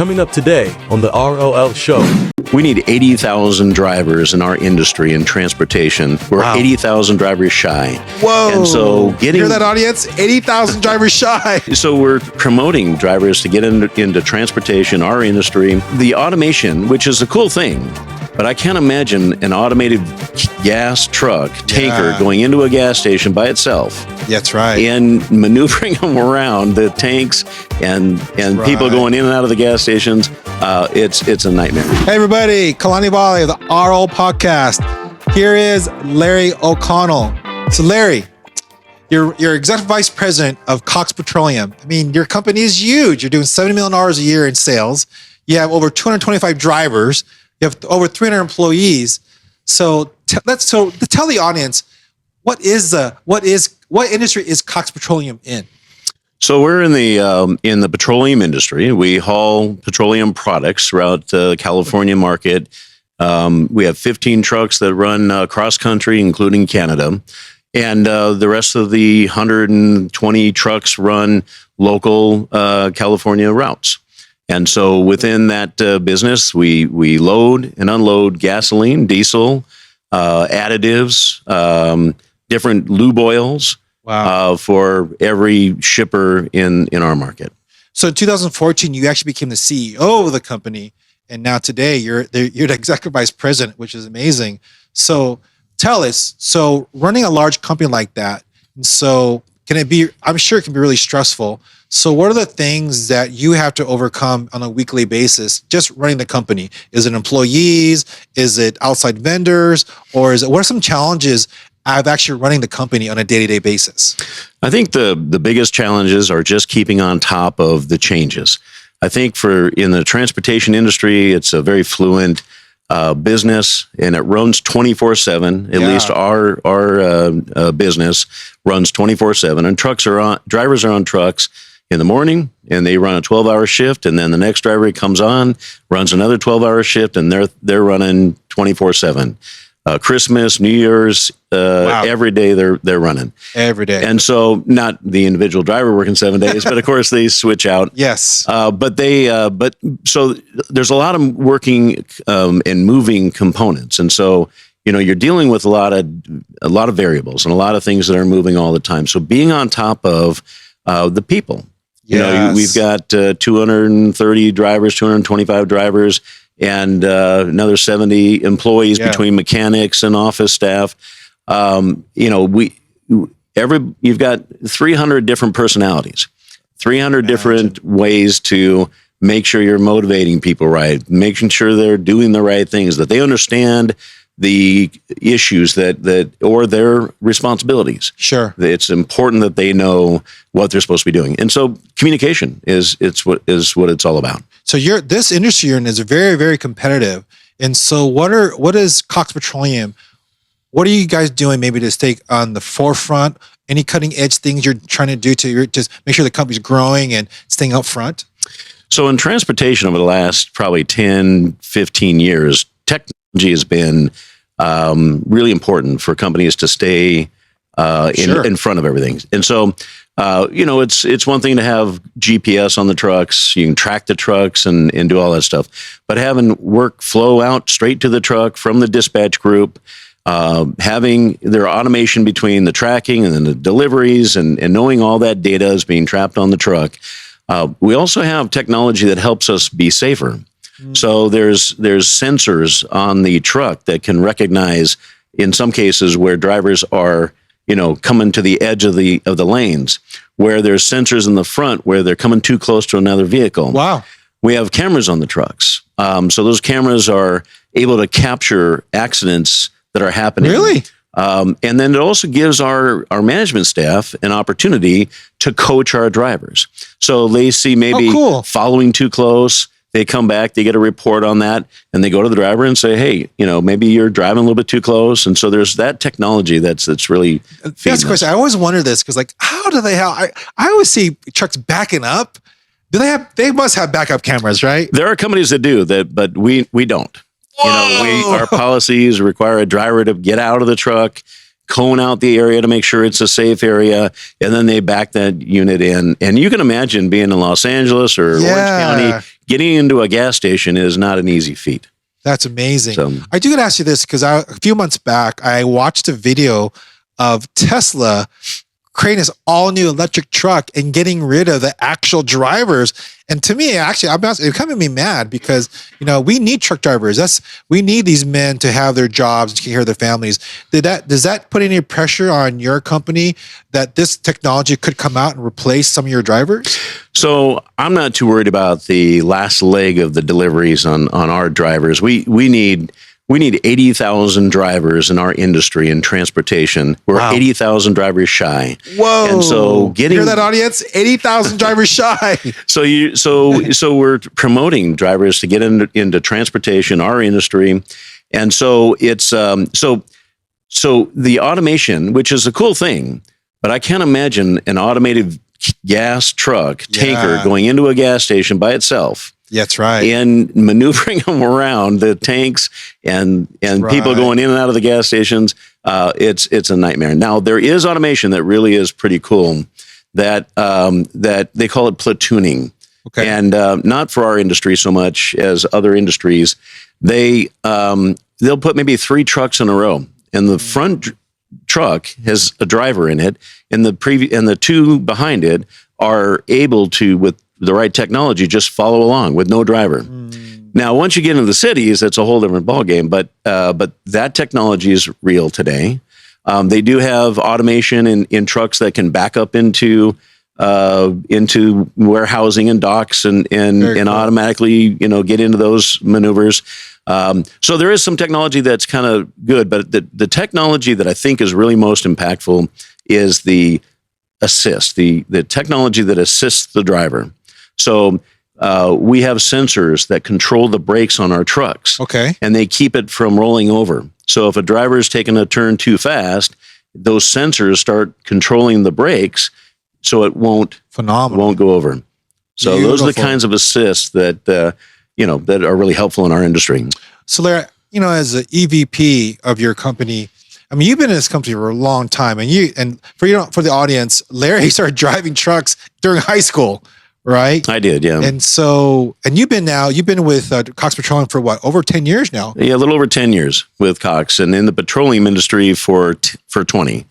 Coming up today on the ROL Show. We need 80,000 drivers in our industry in transportation. We're 80,000 drivers shy. Whoa. And so you hear that, audience? 80,000 drivers shy. So we're promoting drivers to get into transportation, our industry. The automation, which is a cool thing, but I can't imagine an automated gas truck, tanker, going into a gas station by itself. That's right. And maneuvering them around the tanks and people going in and out of the gas stations. It's a nightmare. Hey, everybody. Kalani Valley of the RO Podcast. Here is Larry O'Connell. So, Larry, you're Executive Vice President of Cox Petroleum. I mean, your company is huge. You're doing $70 million a year in sales. You have over 225 drivers. You have over 300 employees. So tell the audience, what industry is Cox Petroleum in? So we're in the petroleum industry. We haul petroleum products throughout the California market. We have 15 trucks that run cross country, including Canada, and the rest of the 120 trucks run local California routes. And so within that business, we load and unload gasoline, diesel, additives, different lube oils for every shipper in our market. So in 2014, you actually became the CEO of the company. And now today, you're the Executive Vice President, which is amazing. So tell us, so running a large company like that, so I'm sure it can be really stressful. So what are the things that you have to overcome on a weekly basis just running the company? Is it employees? Is it outside vendors? Or what are some challenges of actually running the company on a day-to-day basis? I think the biggest challenges are just keeping on top of the changes. I think in the transportation industry, it's a very fluent business, and it runs 24/7. At least our business runs 24/7, and drivers are on trucks in the morning, and they run a 12-hour shift, and then the next driver comes on, runs another 12-hour shift, and they're running 24/7. Christmas, New Year's, every day they're running. Every day. And so not the individual driver working 7 days, but of course they switch out. Yes. So there's a lot of working and moving components. And so, you're dealing with a lot of variables and a lot of things that are moving all the time. So being on top of the people. We've got 230 drivers, 225 drivers, and another 70 employees between mechanics and office staff. You've got 300 different personalities, 300 different ways to make sure you're motivating people right, making sure they're doing the right things, that they understand the issues or their responsibilities. Sure. It's important that they know what they're supposed to be doing. And so communication is what it's all about. So this industry you're in is very, very competitive. And so what is Cox Petroleum? What are you guys doing maybe to stay on the forefront? Any cutting edge things you're trying to do to just make sure the company's growing and staying up front? So in transportation over the last probably 10, 15 years, technology has been really important for companies to stay in front of everything. And so, it's one thing to have GPS on the trucks. You can track the trucks and do all that stuff. But having work flow out straight to the truck from the dispatch group, having their automation between the tracking and then the deliveries and knowing all that data is being trapped on the truck. We also have technology that helps us be safer. So there's sensors on the truck that can recognize, in some cases, where drivers are, coming to the edge of the lanes, where there's sensors in the front where they're coming too close to another vehicle. Wow. We have cameras on the trucks. So those cameras are able to capture accidents that are happening. Really? And then it also gives our management staff an opportunity to coach our drivers. So they see maybe following too close. They come back, they get a report on that, and they go to the driver and say, hey, maybe you're driving a little bit too close. And so there's that technology that's really That's the question. I always wonder this because, how do they have? I always see trucks backing up. They must have backup cameras, right? There are companies that do that, but we don't. Our policies require a driver to get out of the truck, cone out the area to make sure it's a safe area, and then they back that unit in. And you can imagine being in Los Angeles or Orange County, getting into a gas station is not an easy feat. That's amazing. So, I do got to ask you this because a few months back, I watched a video of Tesla creating this all new electric truck and getting rid of the actual drivers. And to me, actually, it kind of made me mad because, we need truck drivers. We need these men to have their jobs, to take care of their families. Does that put any pressure on your company that this technology could come out and replace some of your drivers? So I'm not too worried about the last leg of the deliveries on our drivers. We need 80,000 drivers in our industry in transportation. We're 80,000 drivers shy. Whoa! And so hear that, audience? 80,000 drivers shy. So we're promoting drivers to get into transportation, our industry, and so it's so the automation, which is a cool thing, but I can't imagine an automated gas truck tanker going into a gas station by itself. That's right. And maneuvering them around the tanks and people going in and out of the gas stations, it's a nightmare. Now there is automation that really is pretty cool. That they call it platooning, and not for our industry so much as other industries. They'll put maybe 3 trucks in a row, and the front truck has a driver in it, and the 2 behind it are able to, with the right technology, just follow along with no driver. Now, once you get into the cities, it's a whole different ballgame. But that technology is real today. They do have automation in trucks that can back up into warehousing and docks and cool. Automatically get into those maneuvers. So there is some technology that's kind of good, but the technology that I think is really most impactful is the assist, the technology that assists the driver. So we have sensors that control the brakes on our trucks. Okay. And they keep it from rolling over. So if a driver is taking a turn too fast, those sensors start controlling the brakes so it won't go over. So those are the kinds of assists that that are really helpful in our industry. So Larry, as an EVP of your company, I mean, you've been in this company for a long time, and for the audience, Larry started driving trucks during high school, right? I did, yeah. And so, you've been with Cox Petroleum for what, over 10 years now? Yeah, a little over 10 years with Cox, and in the petroleum industry for 20.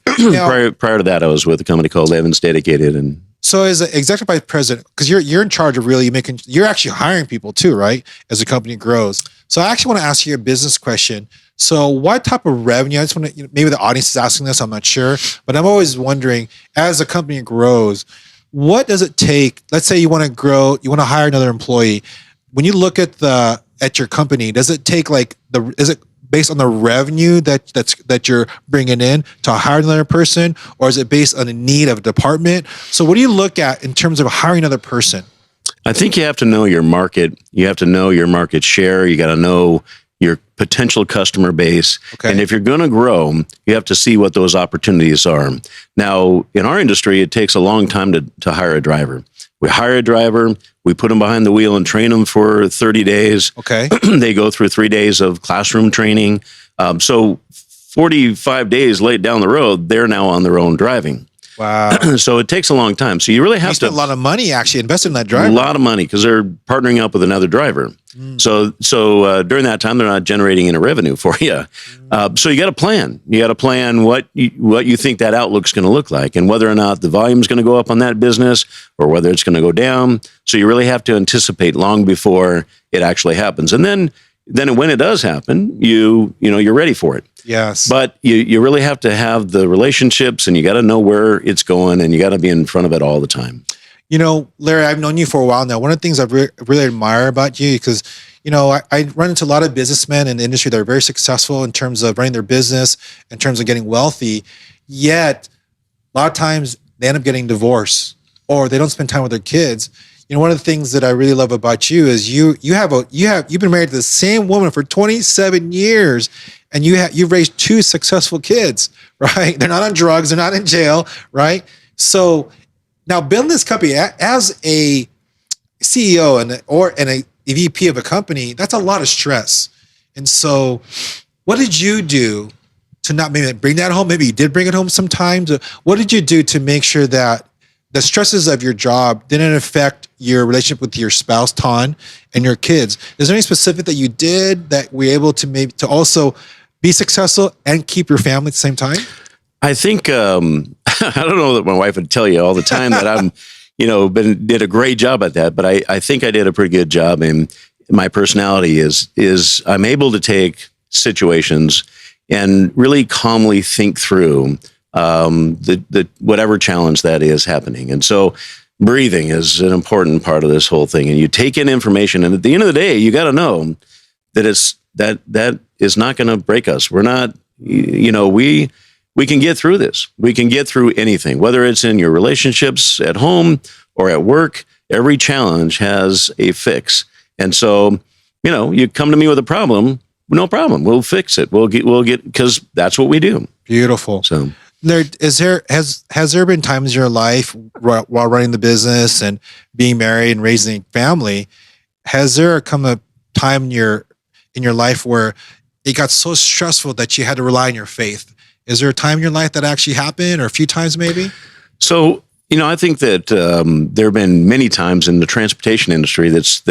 Prior to that, I was with a company called Evans Dedicated, and so as an executive vice president, because you're in charge of you're actually hiring people too, right? As the company grows. So I actually want to ask you a business question. So what type of revenue, I just want to, maybe the audience is asking this, I'm not sure, but I'm always wondering, as the company grows, what does it take? Let's say you want to grow, you want to hire another employee. When you look at your company, does it take is it based on the revenue that you're bringing in to hire another person, or is it based on the need of a department? So what do you look at in terms of hiring another person? I think you have to know your market. You have to know your market share. You got to know your potential customer base. Okay. And if you're going to grow, you have to see what those opportunities are. Now, in our industry, it takes a long time to hire a driver. We hire a driver, we put them behind the wheel and train them for 30 days. Okay. They go through 3 days of classroom training. So 45 days late down the road, they're now on their own driving. Wow. So it takes a long time. So you really have to spend a lot of money actually invested in that driver. A lot of money because they're partnering up with another driver. So during that time, they're not generating any revenue for you. So you got to plan. You got to plan what you think that outlook's going to look like, and whether or not the volume's going to go up on that business or whether it's going to go down. So you really have to anticipate long before it actually happens. And then when it does happen, you're ready for it. Yes. But you really have to have the relationships, and you got to know where it's going, and you got to be in front of it all the time. Larry, I've known you for a while now. One of the things I really admire about you, because, I run into a lot of businessmen in the industry that are very successful in terms of running their business, in terms of getting wealthy. Yet, a lot of times they end up getting divorced, or they don't spend time with their kids. One of the things that I really love about you is you've been married to the same woman for 27 years, and you've raised 2 successful kids, right? They're not on drugs, they're not in jail, right? So now building this company as a CEO and a VP of a company, that's a lot of stress. And so what did you do to not maybe bring that home? Maybe you did bring it home sometimes. What did you do to make sure that the stresses of your job didn't affect your relationship with your spouse, Ton, and your kids. Is there any specific that you did that were able to maybe to also be successful and keep your family at the same time? I think I don't know that my wife would tell you all the time that I'm, did a great job at that, but I think I did a pretty good job. And my personality is I'm able to take situations and really calmly think through the whatever challenge that is happening. And so breathing is an important part of this whole thing. And you take in information, and at the end of the day, you got to know that that is not going to break us. We're not, we can get through this. We can get through anything, whether it's in your relationships at home or at work. Every challenge has a fix. And so, you come to me with a problem, no problem. We'll fix it. We'll get, because that's what we do. Beautiful. So has there been times in your life while running the business and being married and raising a family, has there come a time in your life where it got so stressful that you had to rely on your faith? Is there a time in your life that actually happened, or a few times maybe? So, I think that there have been many times in the transportation industry that's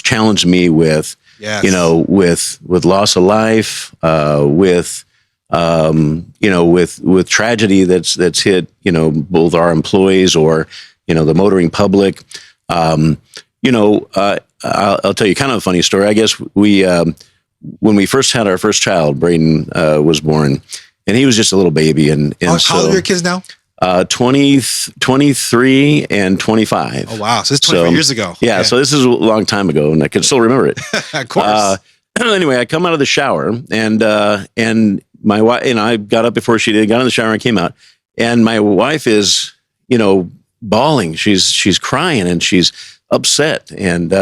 challenged me with, yes, with loss of life, with tragedy that's hit, both our employees or, the motoring public. I'll tell you kind of a funny story. I guess when we first had our first child, Braden was born, and he was just a little baby. And how old are your kids now? 23 and 25. Oh, wow. So this is 24 years ago. Yeah. Okay. So this is a long time ago, and I can still remember it. Of course. Anyway, I come out of the shower, and my wife and I got up before she did, got in the shower and came out, and my wife is, bawling. She's crying and she's upset, and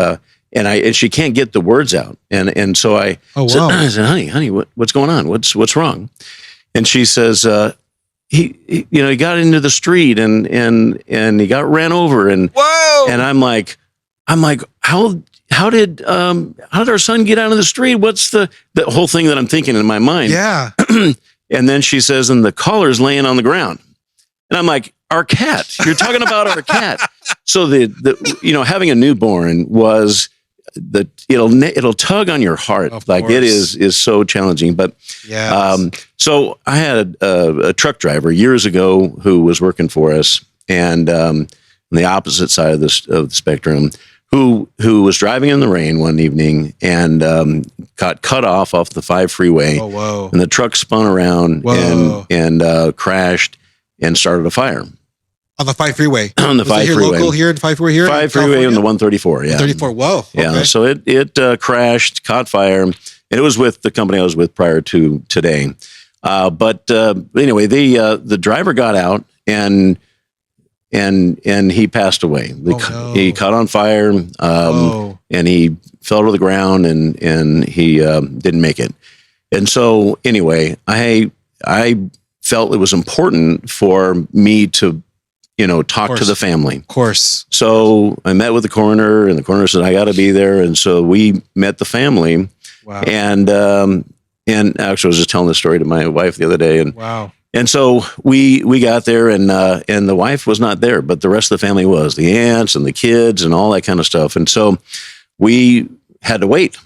she can't get the words out. And so I said, honey, what's going on? What's wrong? And she says, he got into the street and he got ran over, and whoa. And I'm like, how did our son get out of the street? What's the whole thing that I'm thinking in my mind? Yeah. And then she says, and the collar's laying on the ground. And I'm like, our cat. You're talking about our cat. So the having a newborn was it'll tug on your heart. Of like course. it is so challenging. But yeah. So I had a truck driver years ago who was working for us, and on the opposite side of the spectrum, who was driving in the rain one evening and got cut off the 5 freeway. Oh, whoa. And the truck spun around and crashed and started a fire. On the 5 freeway? On the 5 freeway. Local here, 5 freeway here? 5 freeway on the 134, yeah. 134, whoa. Okay. Yeah, so it crashed, caught fire, and it was with the company I was with prior to today. But anyway, the driver got out and he passed away. He caught on fire, and he fell to the ground, and he didn't make it. And so anyway, I felt it was important for me to talk to the family. Of course. So I met with the coroner, and the coroner said, I got to be there. And so we met the family. Wow. And actually I was just telling this story to my wife the other day. And wow. And so we got there, and the wife was not there, but the rest of the family was, the aunts and the kids and all that kind of stuff. And so we had to wait,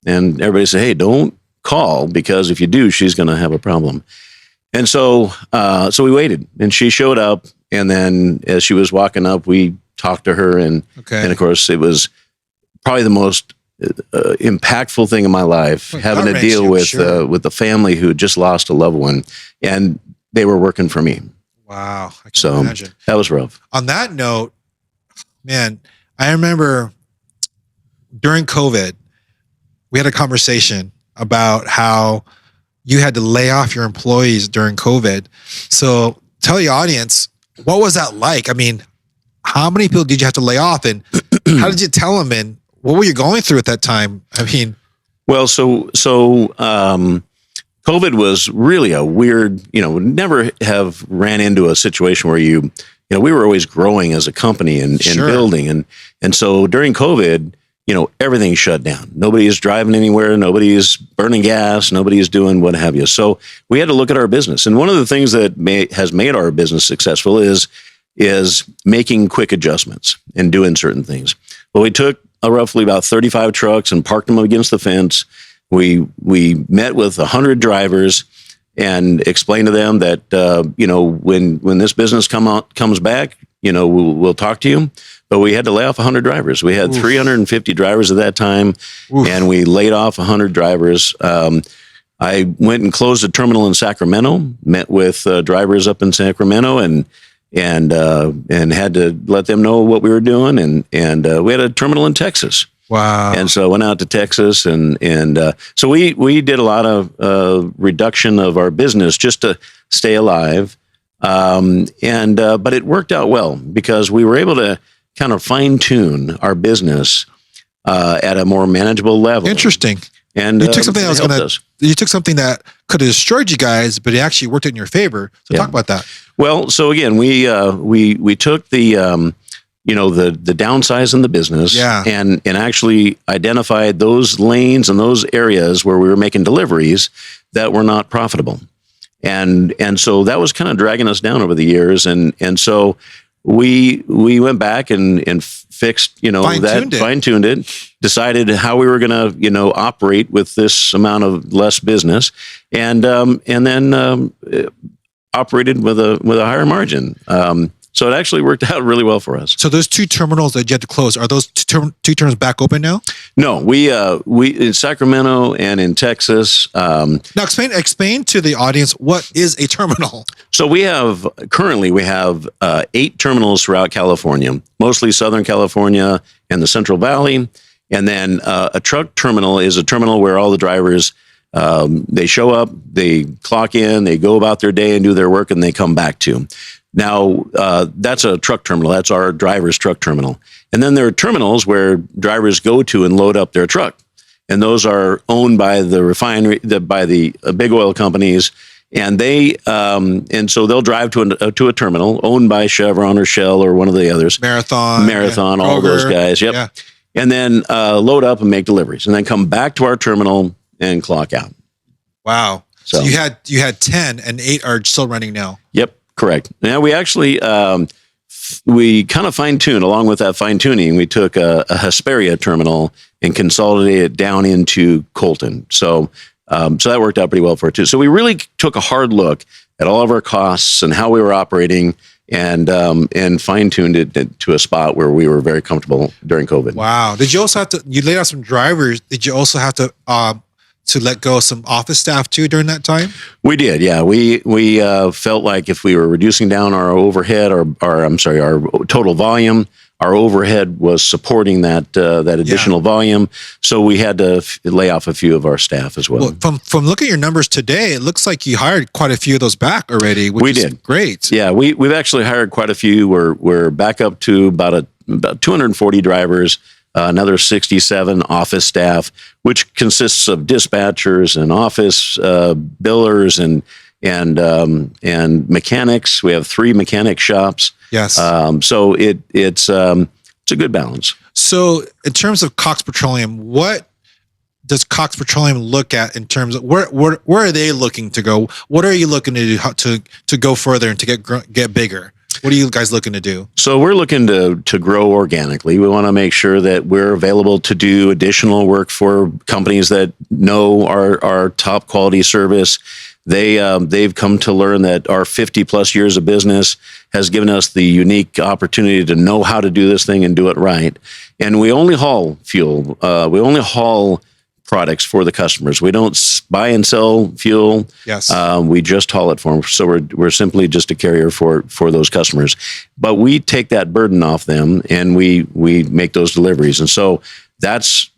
and everybody said, hey, don't call, because if you do, she's going to have a problem. And so we waited, and she showed up. And then as she was walking up, we talked to her, and of course it was probably the most impactful thing in my life, having to deal with the family who just lost a loved one, and they were working for me. Wow. I can imagine. That was rough. On that note, man, I remember during COVID, we had a conversation about how you had to lay off your employees during COVID. So tell the audience, what was that like? I mean, how many people did you have to lay off, and how did you tell them, and what were you going through at that time? I mean, well, so COVID was really a weird, never have ran into a situation where we were always growing as a company and building. And so during COVID, everything shut down. Nobody is driving anywhere. Nobody is burning gas. Nobody is doing what have you. So we had to look at our business. And one of the things that has made our business successful is is making quick adjustments and doing certain things. Well, we took roughly about 35 trucks and parked them against the fence. We met with 100 drivers and explained to them that when this business comes back, we'll talk to you. But we had to lay off 100 drivers. We had 350 drivers at that time, and we laid off 100 drivers. I went and closed a terminal in Sacramento, met with drivers up in Sacramento, and had to let them know what we were doing. And we had a terminal in Texas. Wow. And so I went out to Texas, and so we did a lot of reduction of our business just to stay alive. But it worked out well because we were able to kind of fine tune our business at a more manageable level. Interesting. And you took something you took something that could have destroyed you guys, but it actually worked in your favor. So talk about that. Well, so again, we took the downsize in the business, and actually identified those lanes and those areas where we were making deliveries that were not profitable, and so that was kind of dragging us down over the years, and so we went back and fixed, fine-tuned it, decided how we were going to, operate with this amount of less business, and then operated with a higher margin. So it actually worked out really well for us. So those 2 terminals that you had to close, are those two terminals back open now? No, we in Sacramento and in Texas. Now explain to the audience, what is a terminal? So currently we have 8 terminals throughout California, mostly Southern California and the Central Valley. And then a truck terminal is a terminal where all the drivers, they show up, they clock in, they go about their day and do their work, and they come back to. Now, that's a truck terminal. That's our driver's truck terminal. And then there are terminals where drivers go to and load up their truck. And those are owned by the refinery, by the big oil companies. And so they'll drive to a terminal owned by Chevron or Shell or one of the others. Marathon, all those guys. Yep. Yeah. And then load up and make deliveries, and then come back to our terminal and clock out. Wow. So you had 10, and 8 are still running now. Yep. Correct. Now we actually we kind of fine-tuned. Along with that fine-tuning, we took a Hesperia terminal and consolidated it down into Colton. So that worked out pretty well for it too. So we really took a hard look at all of our costs and how we were operating, and fine-tuned it to a spot where we were very comfortable during COVID. Wow. Did you also have to? You laid out some drivers. Did you also have to let go of some office staff too during that time? We did, yeah. We felt like if we were reducing down our overhead, our total volume, our overhead was supporting that additional volume. So we had to lay off a few of our staff as well. From looking at your numbers today, it looks like you hired quite a few of those back already, which is great. Yeah, we've actually hired quite a few. We're back up to about 240 drivers. Another 67 office staff, which consists of dispatchers and office billers and mechanics. We have 3 mechanic shops. Yes. So it's a good balance. So in terms of Cox Petroleum, what does Cox Petroleum look at in terms of where are they looking to go? What are you looking to do to go further and to get bigger? What are you guys looking to do? So we're looking to grow organically. We want to make sure that we're available to do additional work for companies that know our top quality service. They've come to learn that our 50 plus years of business has given us the unique opportunity to know how to do this thing and do it right. And we only haul fuel. We only haul products for the customers. We don't buy and sell fuel. Yes. We just haul it for them. So we're simply just a carrier for those customers. But we take that burden off them, and we make those deliveries. And so that's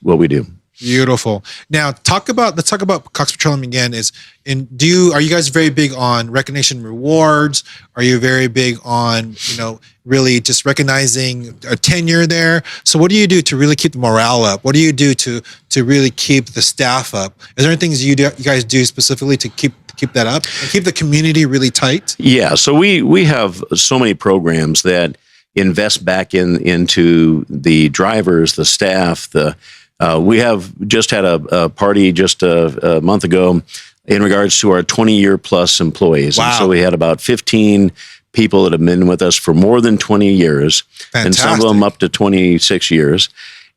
what we do. Beautiful. Now let's talk about Cox Petroleum again. Are you guys very big on recognition rewards? Are you very big on, really just recognizing a tenure there? So what do you do to really keep the morale up? What do you do to really keep the staff up? Is there anything you guys do specifically to keep that up and keep the community really tight? Yeah. So we have so many programs that invest back into the drivers, the staff, we have just had a party just a month ago in regards to our 20-year plus employees. Wow. And so we had about 15 people that have been with us for more than 20 years, and some of them up to 26 years.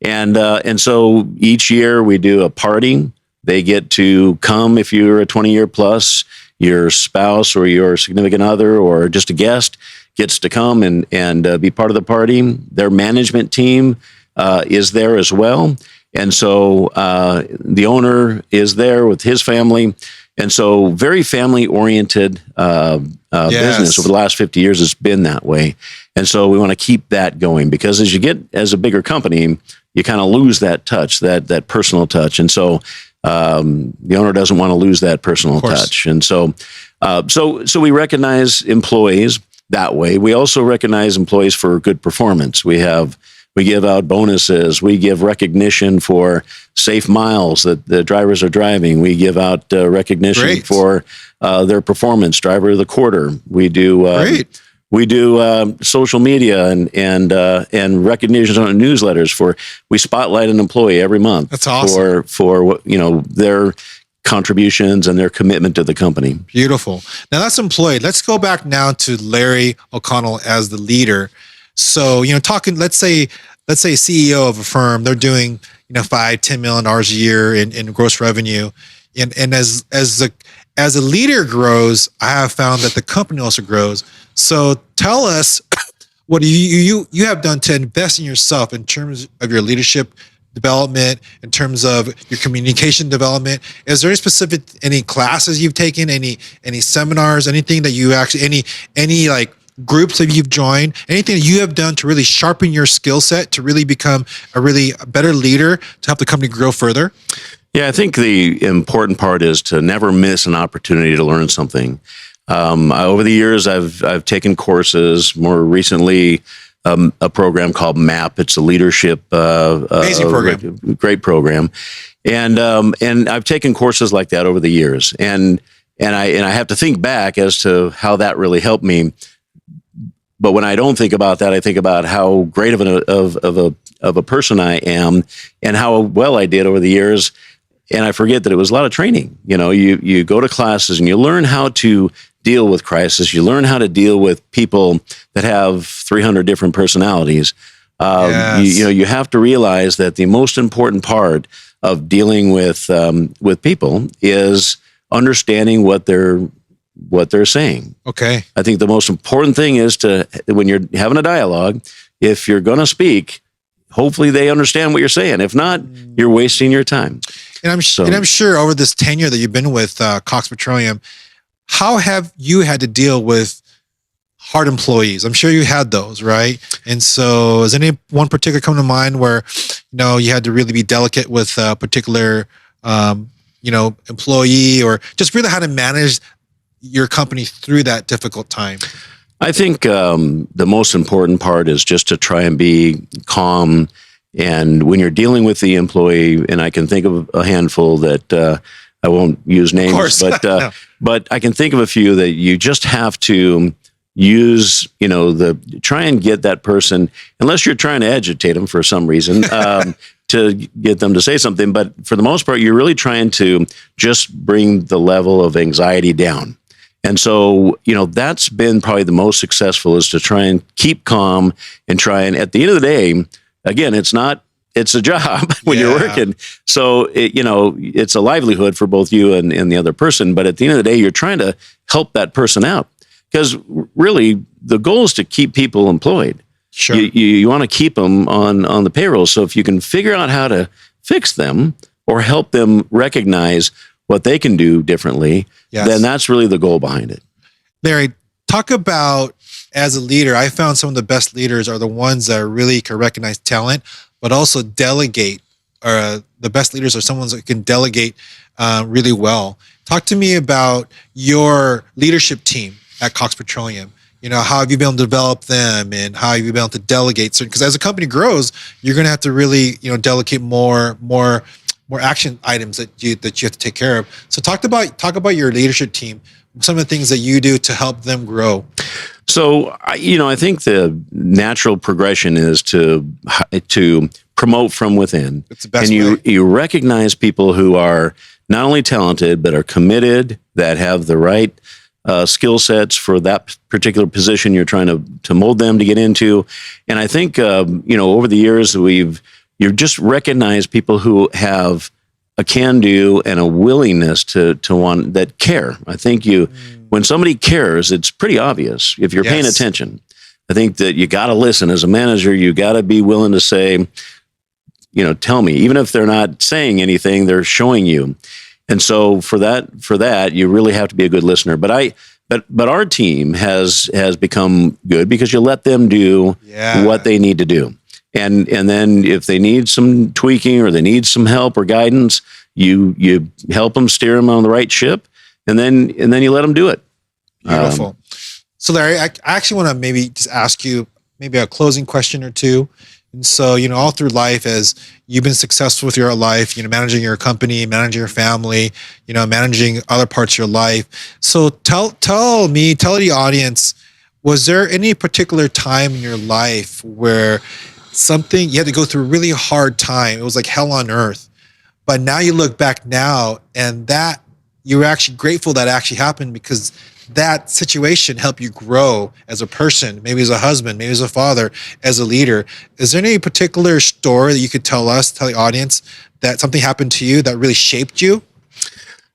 And so each year we do a party. They get to come if you're a 20-year plus. Your spouse or your significant other or just a guest gets to come and be part of the party. Their management team is there as well. And so the owner is there with his family. And so very family-oriented business over the last 50 years has been that way. And so we want to keep that going, because as you get as a bigger company, you kind of lose that touch, that personal touch. And so the owner doesn't want to lose that personal touch. And so we recognize employees that way. We also recognize employees for good performance. We give out bonuses. We give recognition for safe miles that the drivers are driving. We give out recognition for their performance, driver of the quarter. We do social media and recognitions on newsletters we spotlight an employee every month. That's awesome. for their contributions and their commitment to the company. Beautiful. Now that's employee. Let's go back now to Larry O'Connell as the leader. So, let's say CEO of a firm, they're doing, $5-10 million a year in gross revenue. And as a leader grows, I have found that the company also grows. So tell us what you have done to invest in yourself in terms of your leadership development, in terms of your communication development. Is there any classes you've taken, any seminars, anything that you actually, any like groups that you've joined, anything that you have done to really sharpen your skill set to really become a better leader to help the company grow further? Yeah, I think the important part is to never miss an opportunity to learn something. Over the years, I've taken courses. More recently, a program called MAP. It's a leadership amazing program, great program, and I've taken courses like that over the years. And I have to think back as to how that really helped me. But when I don't think about that, I think about how great of a person I am and how well I did over the years. And I forget that it was a lot of training. You go to classes and you learn how to deal with crisis. You learn how to deal with people that have 300 different personalities. You have to realize that the most important part of dealing with people is understanding what they're saying. Okay. I think the most important thing is when you're having a dialogue, if you're going to speak, hopefully they understand what you're saying. If not, you're wasting your time. And I'm sure over this tenure that you've been with Cox Petroleum, how have you had to deal with hard employees? I'm sure you had those, right? And so is any one particular come to mind where, you had to really be delicate with a particular, employee, or just really how to manage your company through that difficult time? I think the most important part is just to try and be calm. And when you're dealing with the employee, and I can think of a handful that I won't use names, but no. But I can think of a few that you just have to use, try and get that person, unless you're trying to agitate them for some reason, to get them to say something. But for the most part, you're really trying to just bring the level of anxiety down. And so, that's been probably the most successful, is to try and keep calm and try and, at the end of the day, again, it's a job when you're working. So, it's a livelihood for both you and the other person. But at the end of the day, you're trying to help that person out, because really the goal is to keep people employed. Sure. You want to keep them on the payroll. So if you can figure out how to fix them or help them recognize what they can do differently, then that's really the goal behind it. Larry, talk about, as a leader, I found some of the best leaders are the ones that really can recognize talent, but also delegate. The best leaders are someone that can delegate really well. Talk to me about your leadership team at Cox Petroleum. How have you been able to develop them, and how have you been able to delegate certain? Because as a company grows, you're going to have to really, delegate more action items that you have to take care of. So talk about your leadership team, some of the things that you do to help them grow. So, I think the natural progression is to promote from within. It's the best way. And you recognize people who are not only talented, but are committed, that have the right skill sets for that particular position you're trying to mold them to get into. And I think over the years you've just recognized people who have a can-do and a willingness to want that care. I think when somebody cares, it's pretty obvious if you're paying attention. I think that you got to listen as a manager. You got to be willing to say, tell me, even if they're not saying anything, they're showing you. And so for that, you really have to be a good listener. But our team has become good because you let them do what they need to do. And then if they need some tweaking or they need some help or guidance, you help them, steer them on the right ship, and then you let them do it. Beautiful. So Larry, I actually want to maybe just ask you maybe a closing question or two. And so, all through life, as you've been successful with your life, managing your company, managing your family, managing other parts of your life. So tell the audience, was there any particular time in your life where you had to go through a really hard time? It was like hell on earth. But now you look back now and that you're actually grateful that actually happened because that situation helped you grow as a person, maybe as a husband, maybe as a father, as a leader. Is there any particular story that you could tell the audience, that something happened to you that really shaped you?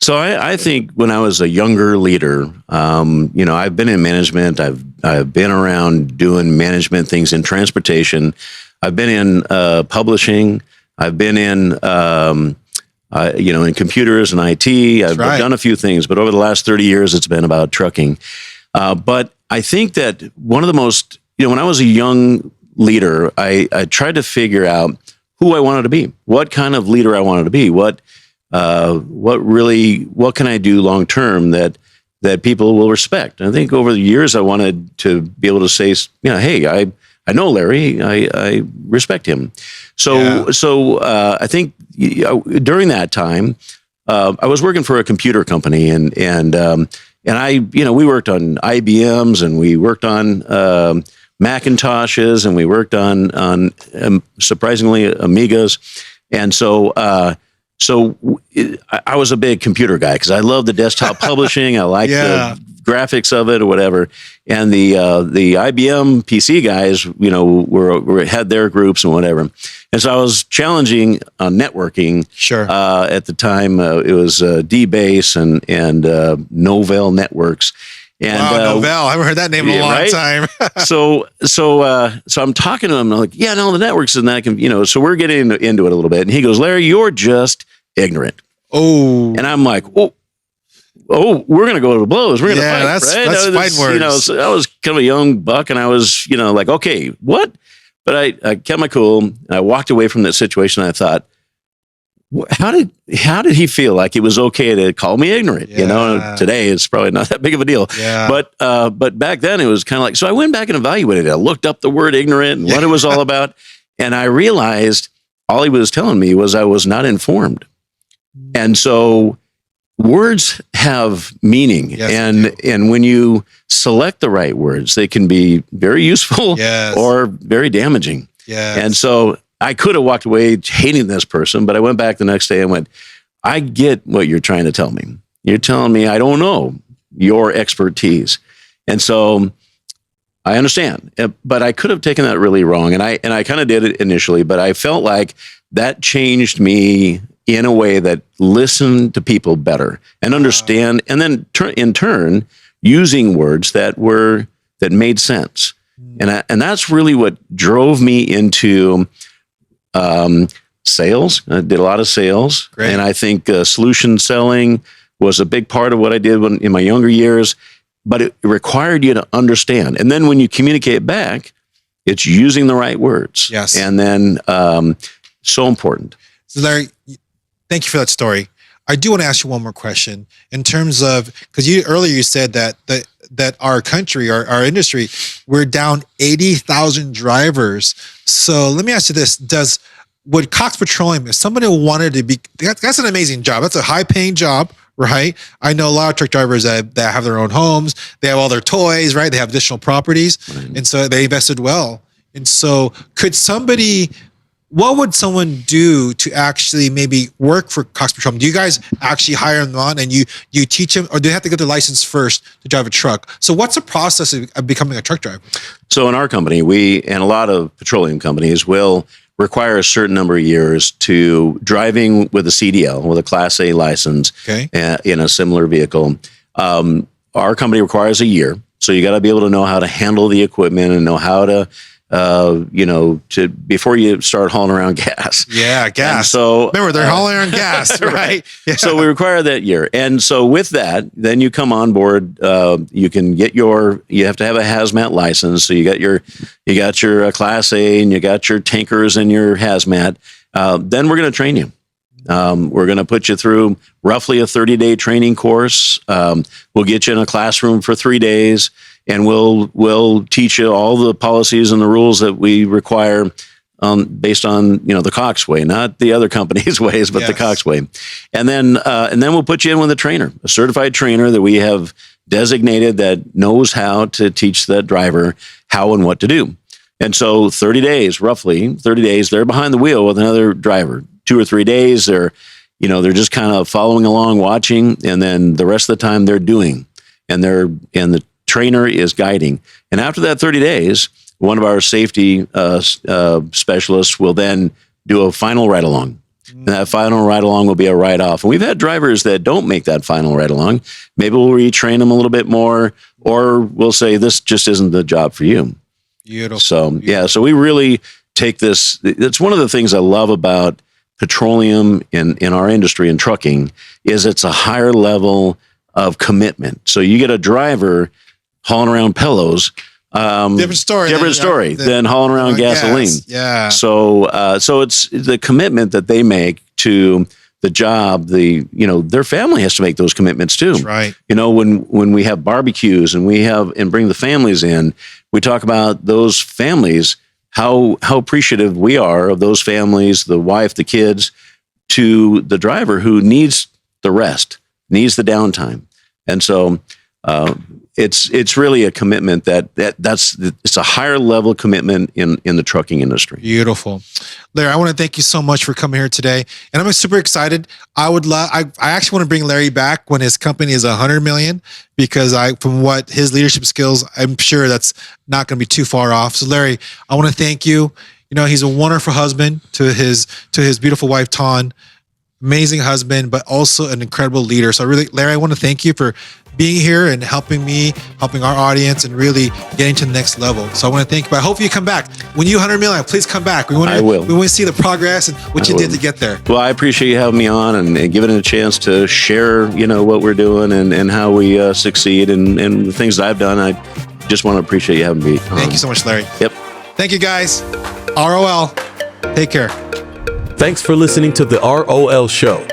So I think when I was a younger leader, I've been in management. I've been around doing management things in transportation. I've been in publishing. I've been in in computers and IT. I've done a few things, but over the last 30 years, it's been about trucking. But I think that one of the most, when I was a young leader, I tried to figure out who I wanted to be, what kind of leader I wanted to be, what can I do long term that people will respect. And I think over the years, I wanted to be able to say, hey, I know Larry, I respect him. So I think during that time, I was working for a computer company, and I, we worked on IBMs, and we worked on Macintoshes, and we worked on surprisingly Amigas, and so I was a big computer guy because I love the desktop publishing. I like the graphics of it or whatever. And the IBM PC guys, had their groups and whatever. And so I was challenging on networking. Sure. At the time, it was D-Base and Novell Networks. And, Novell. I haven't heard that name in a long time. So I'm talking to him. And I'm like, the networks and that can, so we're getting into it a little bit. And he goes, Larry, you're just ignorant. Oh. And I'm like, we're going to go to blows. We're going to fight. That's fighting words. So I was kind of a young buck, and I was, like, okay, what? But I kept my cool. And I walked away from that situation. And I thought, how did he feel like it was okay to call me ignorant? Today it's probably not that big of a deal. Yeah. But back then it was kind of like, so I went back and evaluated it. I looked up the word ignorant and what it was all about. And I realized all he was telling me was I was not informed. And so words have meaning, and when you select the right words, they can be very useful or very damaging. Yes. And so I could have walked away hating this person, but I went back the next day and went, I get what you're trying to tell me. You're telling me I don't know your expertise. And so I understand, but I could have taken that really wrong. And I kind of did it initially, but I felt like that changed me in a way that listened to people better and understand, and then in turn using words that made sense. And that's really what drove me into sales. I did a lot of sales. Great. And I think solution selling was a big part of what I did in my younger years, but it required you to understand. And then when you communicate back, it's using the right words. Yes. And then so important. So Larry, thank you for that story. I do want to ask you one more question in terms of, because earlier you said that our country, our industry, we're down 80,000 drivers. So let me ask you this: would Cox Petroleum, if somebody wanted to be, that's an amazing job. That's a high paying job, right? I know a lot of truck drivers that have their own homes. They have all their toys, right? They have additional properties. Right. And so they invested well. And so could somebody what would someone do to actually maybe work for Cox Petroleum? Do you guys actually hire them on and you teach them, or do they have to get their license first to drive a truck? So what's the process of becoming a truck driver? So in our company, we and a lot of petroleum companies will require a certain number of years to driving with a CDL, with a Class A license, in a similar vehicle. Our company requires a year. So you got to be able to know how to handle the equipment and know how to, before you start hauling around gas. Yeah, gas. And so remember, they're hauling around gas, right? Yeah. So we require that year. And so with that, then you come on board. You can get you have to have a hazmat license. So you got your Class A and you got your tankers and your hazmat. Then we're going to train you. We're going to put you through roughly a 30-day training course. We'll get you in a classroom for 3 days, and we'll teach you all the policies and the rules that we require based on the Cox way, not the other company's ways, but the Cox way. And then we'll put you in with a trainer, a certified trainer that we have designated that knows how to teach that driver how and what to do. And so 30 days, they're behind the wheel with another driver. 2 or 3 days, they're just kind of following along, watching, and then the rest of the time they're doing, and the trainer is guiding. And after that 30 days, one of our safety specialists will then do a final ride along. And that final ride along will be a ride off. And we've had drivers that don't make that final ride along. Maybe we'll retrain them a little bit more, or we'll say this just isn't the job for you. Beautiful. So so we really take this. It's one of the things I love about petroleum in our industry in trucking is it's a higher level of commitment. So you get a driver hauling around pillows, different story than hauling around gasoline. Yeah. So it's the commitment that they make to the job. Their family has to make those commitments too. That's right. When we have barbecues and bring the families in, we talk about those families. How appreciative we are of those families, the wife, the kids, to the driver who needs the rest, needs the downtime. And so it's really a commitment it's a higher level commitment in the trucking industry. Beautiful. Larry, I want to thank you so much for coming here today. And I'm super excited. I actually want to bring Larry back when his company is 100 million, because from what his leadership skills, I'm sure that's not going to be too far off. So Larry, I want to thank you. He's a wonderful husband to his beautiful wife, Ton. Amazing husband, but also an incredible leader. So Larry, I want to thank you for being here and helping our audience, and really getting to the next level. So I want to thank you. But I hope you come back. When you 100 million, please come back. I will. We want to see the progress and what you did to get there. Well, I appreciate you having me on and giving it a chance to share, what we're doing and how we succeed and the things that I've done. I just want to appreciate you having me on. Thank you so much, Larry. Yep. Thank you, guys. ROL. Take care. Thanks for listening to the ROL Show.